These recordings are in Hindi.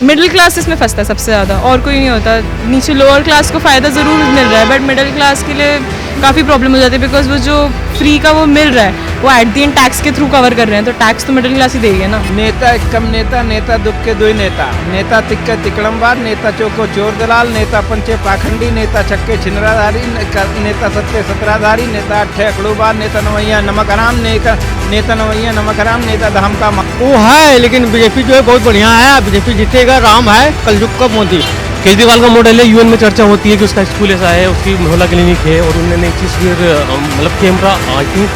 मिडिल क्लास इसमें फंसता है सबसे ज़्यादा, और कोई नहीं होता। नीचे लोअर क्लास को फ़ायदा ज़रूर मिल रहा है, बट मिडिल क्लास के लिए काफ़ी प्रॉब्लम हो जाती है, बिकॉज वो जो फ्री का वो मिल रहा है वो एट द एंड टैक्स के थ्रू कवर कर रहे हैं, तो टैक्स तो मिडिल क्लास ही देगी ना। नेता एकम नेता, नेता दुख के दुई नेता, नेता तिक्के तिकड़मबार, नेता चौको चोर दलाल, नेता पंचे पाखंडी, नेता छक्के छिनराधारी, नेता सत्ते सतराधारी, नेता अट्ठे अकड़ूबार, नेता नवैया नमक हराम, नेता नवैया नमक हराम, नेता धम का वो है, लेकिन बीजेपी जो है बहुत बढ़िया है। बीजेपी जीतेगा, राम है, कलयुग का मोदी। केजरीवाल का मॉडल है, यूएन में चर्चा होती है कि उसका स्कूल ऐसा है, उसकी मोहल्ला क्लिनिक है, और उन्होंने एक चीज़ मतलब कैमरा, आई थिंक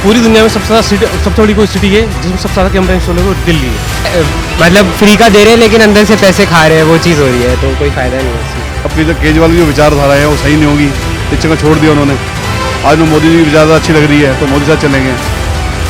पूरी दुनिया में सबसे बड़ी कोई सिटी है जिसमें सबसे ज़्यादा कैमरा इंस्टॉल है वो दिल्ली है। मतलब फ्री का दे रहे हैं लेकिन अंदर से पैसे खा रहे हैं, वो चीज़ हो रही है, तो कोई फायदा नहीं है इसमें। अपनी जो केजरीवाल की जो विचारधारा है वो सही नहीं होगी, इस जगह छोड़ दिया उन्होंने। आज में मोदी जी की विचारधारा अच्छी लग रही है तो मोदी साथ चलेंगे।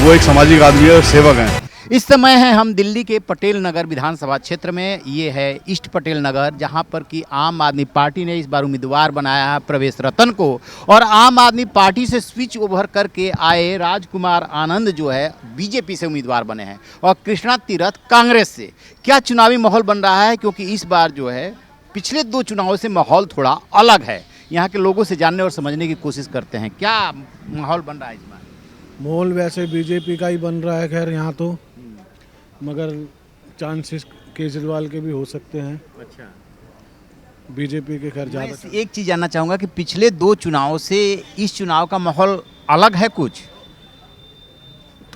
वो एक सामाजिक आदमी है और सेवक हैं। इस समय है हम दिल्ली के पटेल नगर विधानसभा क्षेत्र में। ये है ईस्ट पटेल नगर, जहां पर कि आम आदमी पार्टी ने इस बार उम्मीदवार बनाया है प्रवेश रतन को, और आम आदमी पार्टी से स्विच ओवर करके आए राजकुमार आनंद जो है बीजेपी से उम्मीदवार बने हैं, और कृष्णा तीरथ कांग्रेस से। क्या चुनावी माहौल बन रहा है, क्योंकि इस बार जो है पिछले 2 चुनावों से माहौल थोड़ा अलग है। यहाँ के लोगों से जानने और समझने की कोशिश करते हैं क्या माहौल बन रहा है इस बार। माहौल वैसे बीजेपी का ही बन रहा है, खैर यहाँ तो, मगर चांसेस केजरीवाल के भी हो सकते हैं। अच्छा, बीजेपी के खैर ज़्यादा। एक चीज़ जानना चाहूँगा कि पिछले 2 चुनाव से इस चुनाव का माहौल अलग है, कुछ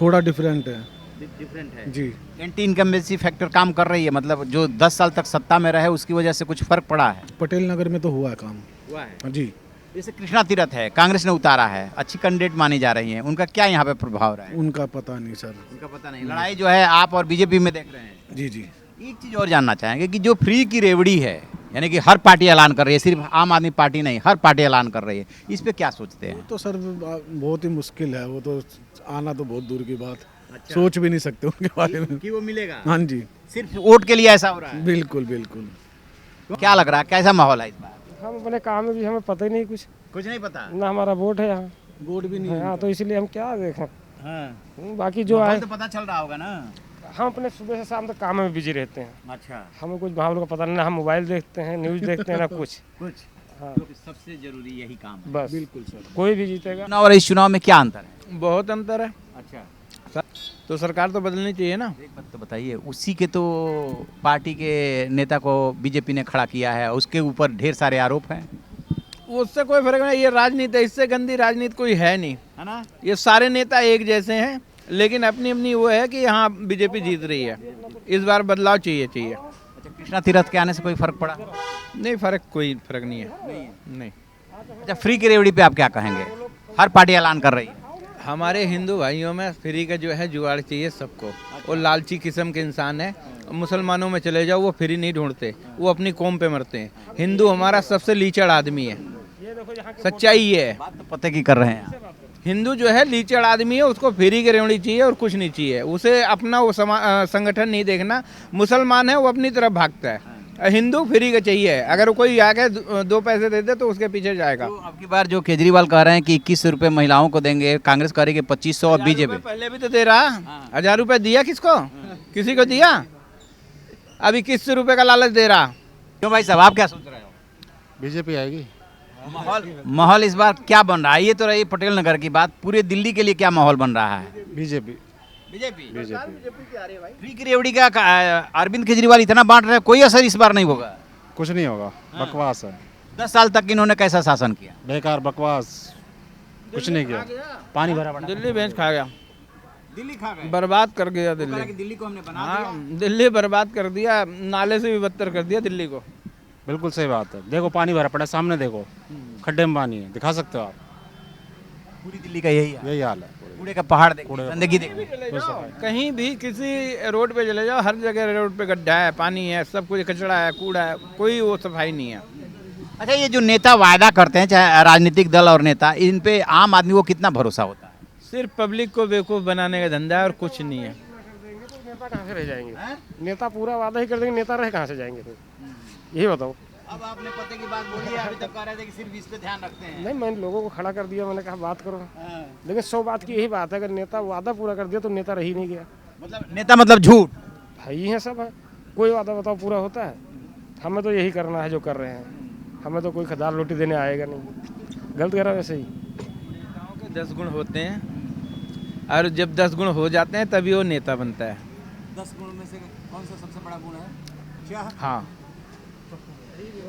थोड़ा डिफरेंट है। डिफरेंट है जी। एंटी इनकम्बेंसी फैक्टर काम कर रही है, मतलब जो 10 साल तक सत्ता में रहे उसकी वजह से कुछ फर्क पड़ा है। पटेल नगर में तो हुआ है काम। हुआ है जी। जैसे कृष्णा तीरथ है, कांग्रेस ने उतारा है, अच्छी कैंडिडेट मानी जा रही हैं, उनका क्या यहाँ पे प्रभाव रहा है? उनका पता नहीं सर। उनका पता नहीं। लड़ाई जो है आप और बीजेपी में देख रहे हैं। जी जी। एक चीज़ और जानना चाहेंगे कि जो फ्री की रेवड़ी है, यानी कि हर पार्टी ऐलान कर रही है, सिर्फ आम आदमी पार्टी नहीं, हर पार्टी ऐलान कर रही है, इस पे क्या सोचते हैं? तो सर बहुत ही मुश्किल है, वो तो आना तो बहुत दूर की बात। अच्छा। सोच भी नहीं सकते उनके बारे में कि वो मिलेगा। हाँ जी। सिर्फ वोट के लिए ऐसा हो रहा है? बिल्कुल बिल्कुल। क्या लग रहा है, कैसा माहौल है इस बार? हम अपने काम में भी हमें पता ही नहीं, कुछ नहीं पता ना, हमारा वोट है यहाँ, वोट भी नहीं है हाँ, तो इसलिए हम क्या देखें। हाँ। बाकी जो है तो पता चल रहा होगा ना। हम अपने सुबह से शाम तक काम में बिजी रहते हैं। अच्छा। हमें कुछ माहौल का पता नहीं, ना हम मोबाइल देखते हैं, न्यूज़ देखते हैं, ना कुछ। हाँ, तो सबसे जरूरी यही काम है। बस बिल्कुल सर। कोई भी जीतेगा। चुनाव और इस चुनाव में क्या अंतर है? बहुत अंतर है। अच्छा, तो सरकार तो बदलनी चाहिए ना। एक बात तो बताइए, उसी के तो पार्टी के नेता को बीजेपी ने खड़ा किया है, उसके ऊपर ढेर सारे आरोप हैं। उससे कोई फर्क नहीं, ये राजनीति है, इससे गंदी राजनीति कोई है नहीं, है ना? ये सारे नेता एक जैसे हैं, लेकिन अपनी अपनी वो है कि यहाँ बीजेपी जीत रही है। इस बार बदलाव चाहिए। अच्छा, कृष्णा तीरथ के आने से कोई फर्क पड़ा? नहीं, कोई फर्क नहीं है। नहीं। अच्छा, फ्री की रेवड़ी पे आप क्या कहेंगे? हर पार्टी ऐलान कर रही है। हमारे हिंदू भाइयों में फ्री का जो है जुगाड़ चाहिए सबको। वो लालची किस्म के इंसान है। मुसलमानों में चले जाओ, वो फ्री नहीं ढूंढते, वो अपनी कौम पे मरते हैं। हिंदू हमारा सबसे लीचड़ आदमी है, सच्चाई ये है। बात तो पते की कर रहे हैं आप। हिंदू जो है लीचड़ आदमी है, उसको फ्री की रेवड़ी चाहिए और कुछ नहीं चाहिए। उसे अपना वो संगठन नहीं देखना। मुसलमान है वो अपनी तरफ भागता है, हिंदू फ्री का चाहिए। अगर कोई आके 2 पैसे दे दे तो उसके पीछे जाएगा। तो अब की बार जो केजरीवाल कह रहे हैं कि 21 रुपए महिलाओं को देंगे, कांग्रेस कह रही है कि 2500, और बीजेपी पहले भी तो दे रहा। 1000 रुपए दिया किसको? किसी को दिया? अभी 21 रुपए का लालच दे रहा। क्यों भाई साहब, आप क्या सोच रहे हो? बीजेपी आएगी। माहौल इस बार क्या बन रहा है? ये तो रही पटेल नगर की बात, पूरे दिल्ली के लिए क्या माहौल बन रहा है? बीजेपी। फ्री की रेवड़ी का अरविंद केजरीवाल इतना बांट रहे हैं, कोई असर इस बार नहीं होगा? कुछ नहीं होगा, बकवास है। 10 साल तक इन्होंने कैसा शासन किया? बेकार बकवास, कुछ नहीं किया। पानी भरा पड़ा। दिल्ली बेंच खा गया, दिल्ली खा गए, बर्बाद कर गया दिल्ली। दिल्ली को हमने बना हाँ, दिल्ली बर्बाद कर दिया, नाले से भी बदतर कर दिया दिल्ली को। बिल्कुल सही बात है। देखो पानी भरा पड़ा, सामने देखो, खड्डे में पानी है, दिखा सकते हो आप। पूरी दिल्ली का यही हाल है। कूड़े का पहाड़ देखो, गंदगी देखो। कहीं भी किसी रोड पे चले जाओ, हर जगह रोड पे गड्ढा है, पानी है, सब कुछ कचरा है, कूड़ा है, कोई वो सफाई नहीं है। अच्छा, ये जो नेता वायदा करते हैं, चाहे राजनीतिक दल और नेता, इन पे आम आदमी को कितना भरोसा होता है? सिर्फ पब्लिक को बेवकूफ़ बनाने का धंधा है और कुछ नहीं है। नेता कहाँ से रह जाएंगे? नेता पूरा वादा ही कर देंगे, नेता रह कहाँ से जाएंगे? यही बताओ। अब आपने पते की बात बोली है, अभी तक कह रहे थे कि सिर्फ इस पे ध्यान रखते हैं। नहीं, मैंने लोगों को खड़ा कर दिया, मैंने कहा बात करो। लेकिन 100 बात की यही बात है, अगर नेता वादा पूरा कर दिया तो नेता रह ही नहीं गया। मतलब नेता मतलब झूठ? भाई हैं सब है। कोई वादा बताओ पूरा होता है? हमें तो यही करना है जो कर रहे हैं, हमें तो कोई दाल रोटी देने आएगा नहीं। गलत कह रहा है वैसे ही। नेताओं के 10 गुण होते हैं और जब 10 गुण हो जाते हैं तभी वो नेता बनता है। 10 गुण में से कौन सा सबसे बड़ा गुण है? क्या? हाँ,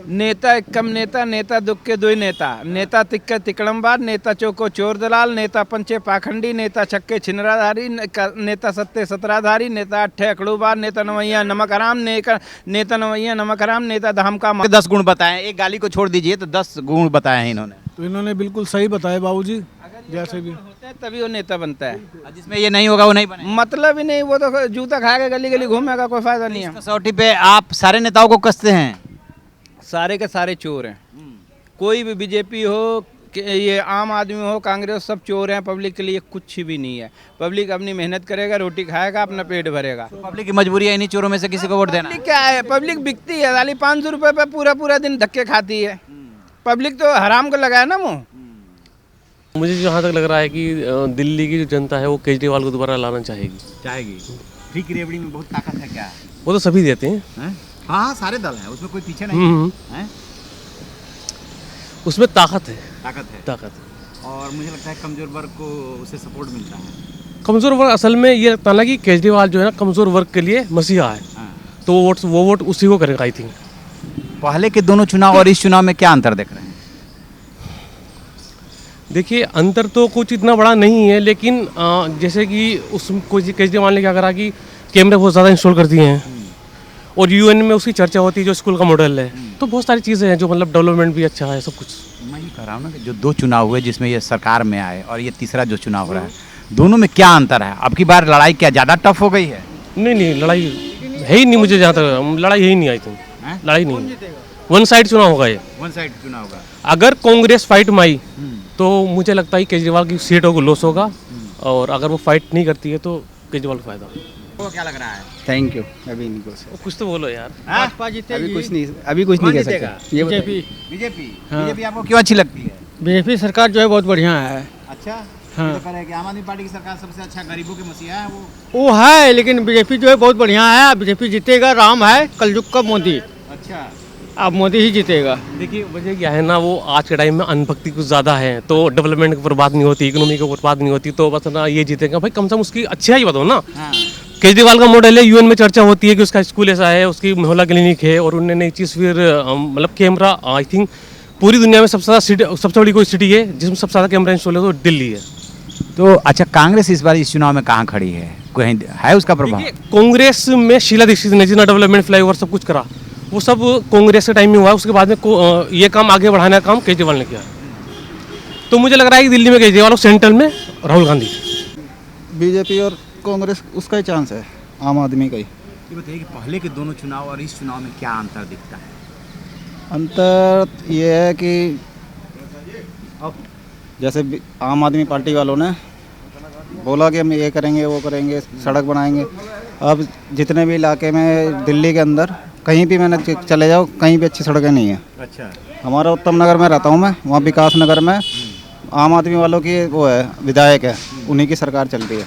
नेता एक कम नेता, नेता दुख के दुई नेता, नेता तिक्के तिकड़मबाज, नेता चौको चोर दलाल, नेता पंचे पाखंडी, नेता छक्के छिनराधारी, नेता सत्ते सतराधारी, नेता अट्ठे अकड़ूबाज, नेता नवैया नमक हराम, नेता नवैया नमक हराम, नेता धाम का 10 गुण बताएं, एक गाली को छोड़ दीजिए तो 10 गुण बताए हैं इन्होंने। तो इन्होंने बिल्कुल सही बताया बाबूजी, जैसे भी होते हैं तभी वो नेता बनता है। जिसमें ये नहीं होगा वो नहीं बनेगा। मतलब ही नहीं, वो तो जूता खा के गली गली घूमेगा, कोई फायदा नहीं है। कसौटी पे आप सारे नेताओं को कसते हैं। सारे के सारे चोर हैं, कोई भी बीजेपी हो कि ये आम आदमी हो, कांग्रेस, सब चोर हैं। पब्लिक के लिए कुछ भी नहीं है। पब्लिक अपनी मेहनत करेगा, रोटी खाएगा, अपना पेट भरेगा। पब्लिक की मजबूरी है इन्हीं चोरों में से किसी को वोट देना। पब्लिक क्या है, पब्लिक बिकती है साली, 500 रुपये पे पूरा पूरा दिन धक्के खाती है। पब्लिक तो हराम को लगाया ना मुँह। मुझे जहाँ तक लग रहा है कि दिल्ली की जो जनता है वो केजरीवाल को दोबारा लाना चाहेगी। फ्री की रेवड़ी में बहुत ताकत है क्या? वो तो सभी देते हैं। हाँ, सारे दल हैं, उसमें कोई पीछे नहीं है। उसमें ताकत है। ताकत है। और मुझे लगता है कमजोर वर्ग को उससे सपोर्ट मिलता है। कमज़ोर वर्ग असल में ये लगता है ना कि केजरीवाल जो है ना कमज़ोर वर्ग के लिए मसीहा है। तो वो वोट उसी को करेगा आई थिंक। पहले के दोनों चुनाव और इस चुनाव में क्या अंतर देख रहे हैं? देखिए अंतर तो कुछ इतना बड़ा नहीं है, लेकिन जैसे कि उस केजरीवाल ने क्या करा कि कैमरे बहुत ज़्यादा इंस्टॉल कर दिए हैं और यूएन में उसकी चर्चा होती है जो स्कूल का मॉडल है। तो बहुत सारी चीज़ें हैं जो मतलब डेवलपमेंट भी अच्छा है, सब कुछ। मैं ये कह रहा हूँ ना कि जो 2 चुनाव हुए जिसमें ये सरकार में आए और ये तीसरा जो चुनाव हो रहा है, दोनों में क्या अंतर है? अब की बार लड़ाई क्या ज़्यादा टफ हो गई है? नहीं, लड़ाई है ही नहीं। मुझे जहाँ तक लड़ाई है ही नहीं आई थिंक। लड़ाई नहीं, वन साइड चुनाव होगा ये। वन साइड चुनाव होगा। अगर कांग्रेस फाइट में आई तो मुझे लगता है केजरीवाल की सीटों को लॉस होगा, और अगर वो फाइट नहीं करती है तो केजरीवाल को फायदा होगा। वो क्या लग रहा है? Thank you. अभी नहीं कुछ, कुछ तो बोलो यार। अभी कुछ नहीं कह सकते। बीजेपी आपको क्यों अच्छी लगती है? बीजेपी सरकार जो है बहुत बढ़िया है। अच्छा, हाँ। तो कह रहे हैं कि आम आदमी पार्टी की सरकार सबसे अच्छा गरीबों के मसीहा है वो। वो है, लेकिन बीजेपी जो है बहुत बढ़िया है। बीजेपी जीतेगा। राम है कलयुग का मोदी। अच्छा, अब मोदी ही जीतेगा। देखिए वजह क्या है ना, वो आज के टाइम में अनभक्ति कुछ ज़्यादा है, तो डेवलपमेंट की बर्बाद नहीं होती, इकोनॉमी की बर्बाद नहीं होती, तो बस ना ये जीतेगा। भाई कम से कम उसकी अच्छा ही बताओ ना। हाँ। केजरीवाल का मॉडल है, यूएन में चर्चा होती है कि उसका स्कूल ऐसा है, उसकी मोहल्ला क्लिनिक है, और उन्होंने एक चीज़ फिर मतलब कैमरा, आई थिंक पूरी दुनिया में सबसे बड़ी कोई सिटी है जिसमें सबसे ज़्यादा कैमरा इंस्टॉल है तो दिल्ली है। तो अच्छा, कांग्रेस इस बार इस चुनाव में कहाँ खड़ी है? कोई है उसका प्रभाव? कांग्रेस में शीला दीक्षित ने जितना डेवलपमेंट फ्लाईओवर सब कुछ करा, वो सब कांग्रेस के टाइम में हुआ। उसके बाद में ये काम आगे बढ़ाने का काम केजरीवाल ने किया। तो मुझे लग रहा है कि दिल्ली में केजरीवाल और सेंट्रल में राहुल गांधी। बीजेपी और कांग्रेस उसका ही चांस है, आम आदमी का ही। ये बताइए कि पहले के दोनों चुनाव और इस चुनाव में क्या अंतर दिखता है? अंतर ये है कि जैसे आम आदमी पार्टी वालों ने बोला कि हम ये करेंगे, वो करेंगे, सड़क बनाएंगे। अब जितने भी इलाके में दिल्ली के अंदर कहीं भी मैंने चले जाओ, कहीं भी अच्छी सड़कें नहीं है। अच्छा, हमारा उत्तम नगर में रहता हूँ मैं, वहाँ विकास नगर में आम आदमी वालों की वो है, विधायक है, उन्हीं की सरकार चलती है।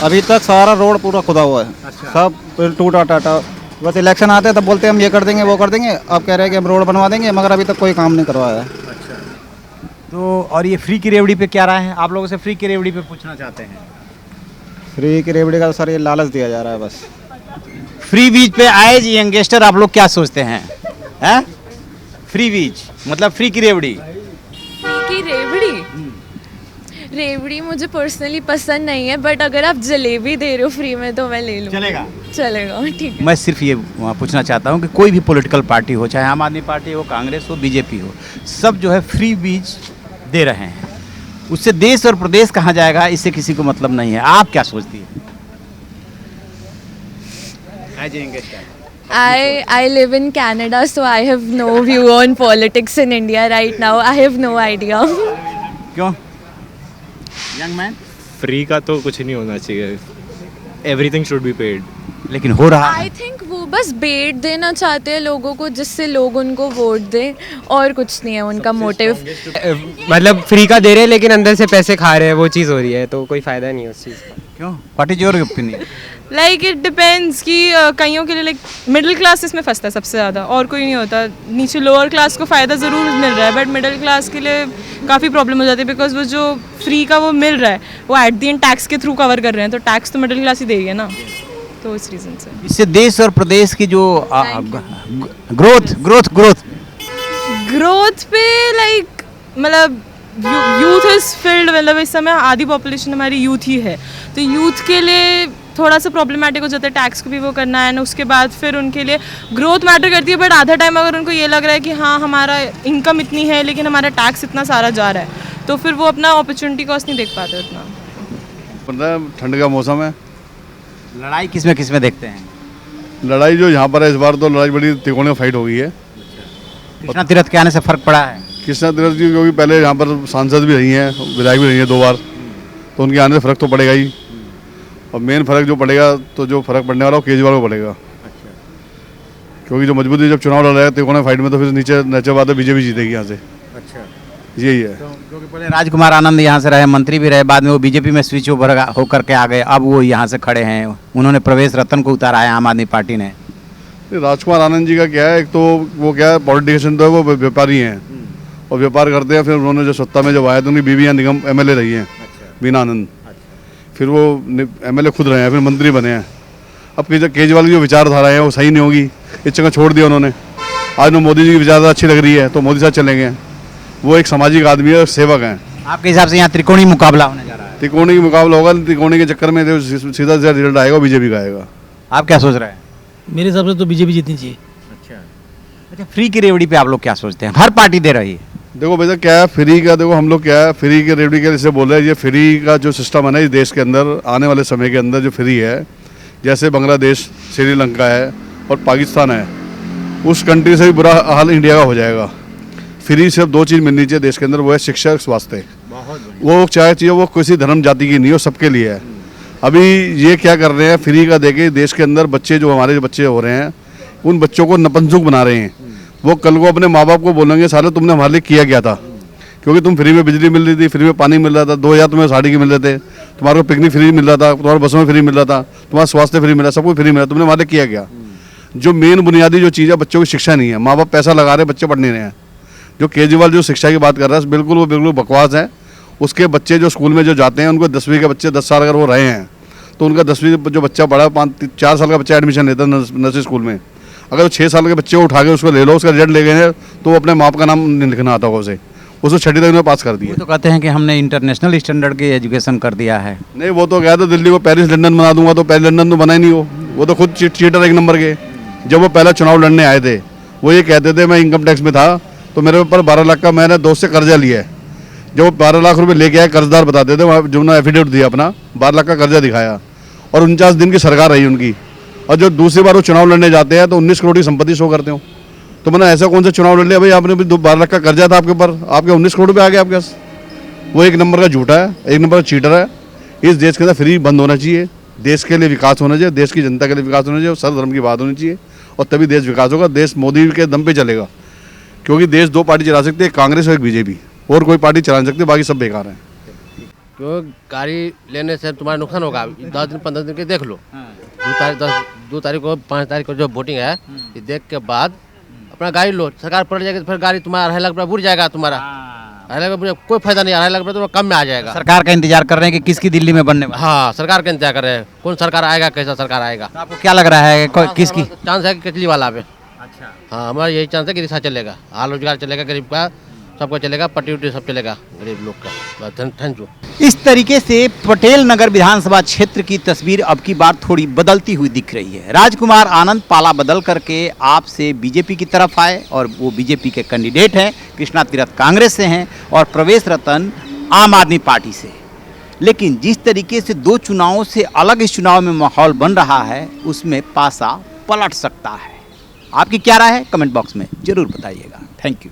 अभी तक सारा रोड पूरा खुदा हुआ है। अच्छा। सब टूटा टाटा। बस इलेक्शन आते हैं तब बोलते हैं हम ये कर देंगे, वो कर देंगे। अब कह रहे हैं कि हम रोड बनवा देंगे, मगर अभी तक कोई काम नहीं करवाया है। तो और ये फ्री की रेवड़ी पे क्या राय है? आप लोगों से फ्री की रेवड़ी पे पूछना चाहते हैं। फ्री की रेवड़ी का सर ये लालच दिया जा रहा है बस। फ्री बीज पे आए जी यंगस्टर, आप लोग क्या सोचते हैं? हैं? फ्री बीज मतलब फ्री की रेवड़ी। की रेवड़ी मुझे पर्सनली पसंद नहीं है, बट अगर आप जलेबी दे रहे हो फ्री में तो मैं ले लूँ। चलेगा, ठीक है। मैं सिर्फ ये पूछना चाहता हूँ कि कोई भी पॉलिटिकल पार्टी हो, चाहे आम आदमी पार्टी हो, कांग्रेस हो, बीजेपी हो, सब जो है फ्री बीज दे रहे हैं। उससे देश और प्रदेश कहाँ जाएगा, इससे किसी को मतलब नहीं है। आप क्या सोचती है? I live in Canada, so I have no view on politics in India right now. I have no idea. क्यों? यंग मैन, फ्री का तो कुछ नहीं होना चाहिए, एवरीथिंग शुड बी पेड। लेकिन हो रहा है। I think वो बस बेट देना चाहते हैं लोगों को, जिससे लोग उनको वोट दें, और कुछ नहीं है उनका मोटिव। मतलब फ्री का दे रहे हैं लेकिन अंदर से पैसे खा रहे हैं, वो चीज़ हो रही है, तो कोई फ़ायदा नहीं है उस चीज़ का। क्यों? What is your opinion? Like it depends कि कईयों के लिए लाइक मिडिल क्लास इसमें फंसता है सबसे ज़्यादा, और कोई नहीं होता। नीचे लोअर क्लास को फ़ायदा ज़रूर मिल रहा है, बट मिडिल क्लास के लिए काफ़ी प्रॉब्लम हो जाती है, बिकॉज वो जो फ्री का वो मिल रहा है वो एट द एंड टैक्स के थ्रू कवर कर रहे हैं, तो टैक्स तो मिडिल क्लास ही देगी ना, तो इस रीज़न से। इससे देश और प्रदेश की जो ग्रोथ पे लाइक मतलब यूथ इज फिल्ड, मतलब इस समय आधी पॉपुलेशन हमारी यूथ ही है, तो यूथ के लिए थोड़ा सा प्रॉब्लमेटिक हो जाता है, टैक्स को भी वो करना है ना, उसके बाद फिर उनके लिए ग्रोथ मैटर करती है, बट आधा टाइम अगर उनको ये लग रहा है कि हाँ हमारा इनकम इतनी है लेकिन हमारा टैक्स इतना सारा जा रहा है, तो फिर वो अपना अपॉर्चुनिटी कॉस्ट नहीं देख पाते उतना। ठंड का मौसम है। लड़ाई किस में देखते हैं? लड़ाई जो यहाँ पर है इस बार तो लड़ाई बड़ी तिकोने फाइट हो गई है। कृष्णा तीरथ के आने से फर्क पड़ा है? कृष्णा तीरथ जी क्योंकि पहले यहाँ पर सांसद भी रही हैं, विधायक भी रही हैं 2 बार, तो उनके आने से फ़र्क तो पड़ेगा ही। और मेन फ़र्क जो पड़ेगा, तो जो फ़र्क पड़ने वाला वो केजरीवाल को पड़ेगा। क्योंकि जो मजबूती जब चुनाव लड़ रहा है तिकोने फाइट में, तो फिर नीचे नेचर बात है बीजेपी जीतेगी यहाँ से। अच्छा, यही है। क्योंकि पहले राजकुमार आनंद यहाँ से रहे, मंत्री भी रहे, बाद में वो बीजेपी में स्विच ओवर होकर के आ गए, अब वो यहाँ से खड़े हैं, उन्होंने प्रवेश रतन को उतारा है आम आदमी पार्टी ने। राजकुमार आनंद जी का क्या है, एक तो वो क्या है पॉलिटिशियन तो है, वो व्यापारी हैं और व्यापार करते हैं। फिर उन्होंने जो सत्ता में जब आए तो उनकी बीवी निगम एमएलए रही हैं, बीना आनंद, फिर वो एमएलए खुद रहे हैं, फिर मंत्री बने हैं। अब केजरीवाल की जो विचारधारा है वो सही नहीं होगी, इस जगह छोड़ दिया उन्होंने। आज में मोदी जी की विचारधारा अच्छी लग रही है तो मोदी साथ चलेंगे। वो एक सामाजिक आदमी है, सेवक हैं। आपके हिसाब से यहाँ त्रिकोणीय मुकाबला होने जा रहा है? त्रिकोणीय मुकाबला होगा, त्रिकोणीय के चक्कर में जो सीधा रिजल्ट आएगा वो बीजेपी का आएगा। आप क्या सोच रहे हैं? मेरे हिसाब से तो बीजेपी जीतनी चाहिए। अच्छा, फ्री की रेवड़ी पे आप लोग क्या सोचते हैं? हर पार्टी दे रही है। देखो भैया क्या है फ्री का, देखो हम लोग क्या है फ्री के रेवड़ी के जैसे बोल रहे हैं, ये फ्री का जो सिस्टम है ना इस देश के अंदर आने वाले समय के अंदर जो फ्री है, जैसे बांग्लादेश, श्रीलंका है और पाकिस्तान है, उस कंट्री से भी बुरा हाल इंडिया का हो जाएगा। फ्री सिर्फ 2 चीज़ मिलनी चाहिए देश के अंदर, वो है शिक्षा और स्वास्थ्य। वो चाहे चाहिए वो किसी धर्म जाति की नहीं हो, सबके लिए है। अभी ये क्या कर रहे हैं, फ्री का देके देश के अंदर बच्चे जो हमारे बच्चे हो रहे हैं उन बच्चों को नपुंसक बना रहे हैं। वो कल को अपने माँ बाप को बोलेंगे साले तुमने हमारे लिए किया क्या था, क्योंकि तुम फ्री में बिजली मिल रही थी, फ्री में पानी मिल रहा था, 2000 तुम्हें साड़ी के मिल रहे थे, तुम्हारे को पिकनिक फ्री मिल रहा था, तुम्हारे बसों में फ्री मिल रहा था, तुम्हारा स्वास्थ्य फ्री मिला, सब कुछ फ्री मिला, तुमने हमारे लिए किया क्या? जो मेन बुनियादी जो चीज़ है बच्चों की शिक्षा नहीं है, माँ बाप पैसा लगा रहे बच्चे पढ़ नहीं रहे हैं। जो केजरीवाल जो शिक्षा की बात कर रहा है बिल्कुल वो बिल्कुल बकवास है। उसके बच्चे जो स्कूल में जो जाते हैं उनको 10वीं के बच्चे 10 साल अगर वो रहे हैं तो उनका 10वीं जो बच्चा पढ़ा 4 साल का बच्चा एडमिशन लेता है नर्सरी स्कूल में, अगर 6 साल के बच्चे को उठा के उसको ले लो, उसका रिजल्ट ले गए हैं तो वो अपने माँ का नाम नहीं लिखना आता होगा उसे, उसको 6वीं तक में पास कर दिया। तो कहते हैं कि हमने इंटरनेशनल स्टैंडर्ड की एजुकेशन कर दिया है। नहीं, वो तो क्या था दिल्ली को पेरिस लंदन बना दूंगा, तो पेरिस लंदन तो बना ही नहीं वो तो खुद चीटर 1 नंबर के। जब वो पहला चुनाव लड़ने आए थे वो ये कहते थे मैं इनकम टैक्स में था तो मेरे ऊपर 12 लाख का मैंने दोस्त से कर्जा लिया है। जब वो 12 लाख रुपए लेके आए कर्जदार बताते थे, वहाँ जो उन्होंने एफिडेविट दिया अपना 12 लाख का कर्जा दिखाया और 49 दिन की सरकार रही उनकी। और जो दूसरी बार वो चुनाव लड़ने जाते हैं तो 19 करोड़ की संपत्ति शो करते हो। तो मैंने ऐसा कौन सा चुनाव लड़ लिया भाई, आपने भी 12 लाख का कर्जा था आपके ऊपर, आपके 19 करोड़ रुपये आ गए आपके पास। वो 1 नंबर का झूठा है, 1 नंबर का चीटर है। इस देश के अंदर फ्री बंद होना चाहिए, देश के लिए विकास होना चाहिए, देश की जनता के लिए विकास होना चाहिए और सर्व धर्म की बात होनी चाहिए और तभी देश विकास होगा। देश मोदी के दम पे चलेगा, क्योंकि देश 2 पार्टी चला सकती है, कांग्रेस और एक बीजेपी, और कोई पार्टी चला नहीं सकती, बाकी सब बेकार हैं। क्यों गाड़ी लेने से तुम्हारा नुकसान होगा, 10 दिन 15 दिन के देख लो। 2 तारीख को 5 तारीख को जो वोटिंग है ये देख के बाद अपना गाड़ी लो, सरकार पलट जाएगी तो फिर गाड़ी तुम्हारा 2.5 लाख रुपया बुढ़ जाएगा, तुम्हारा 2.5 लाख रुपया कोई फायदा नहीं, 2.5 लाख रुपया तो कम में आ जाएगा। सरकार का इंतजार कर रहे हैं कि किसकी दिल्ली में बनने वाला? हाँ, सरकार का इंतजार कर रहे हैं, कौन सरकार आएगा, कैसा सरकार आएगा। तो आपको क्या लग रहा है किसकी चांस है कि केजरीवाल पे? अच्छा, हाँ, हमारा यही चांस है कि रिक्शा चलेगा, हाल रोजगार चलेगा, गरीब का सबको चलेगा, पट्टी उट्टी सब चलेगा, गरीब लोग का। Thank you. इस तरीके से पटेल नगर विधानसभा क्षेत्र की तस्वीर अब की बार थोड़ी बदलती हुई दिख रही है। राजकुमार आनंद पाला बदल करके आप से बीजेपी की तरफ आए और वो बीजेपी के कैंडिडेट हैं, कृष्णा तीरथ कांग्रेस से हैं और प्रवेश रतन आम आदमी पार्टी से। लेकिन जिस तरीके से 2 चुनावों से अलग इस चुनाव में माहौल बन रहा है उसमें पासा पलट सकता है। आपकी क्या राय है कमेंट बॉक्स में जरूर बताइएगा। Thank you.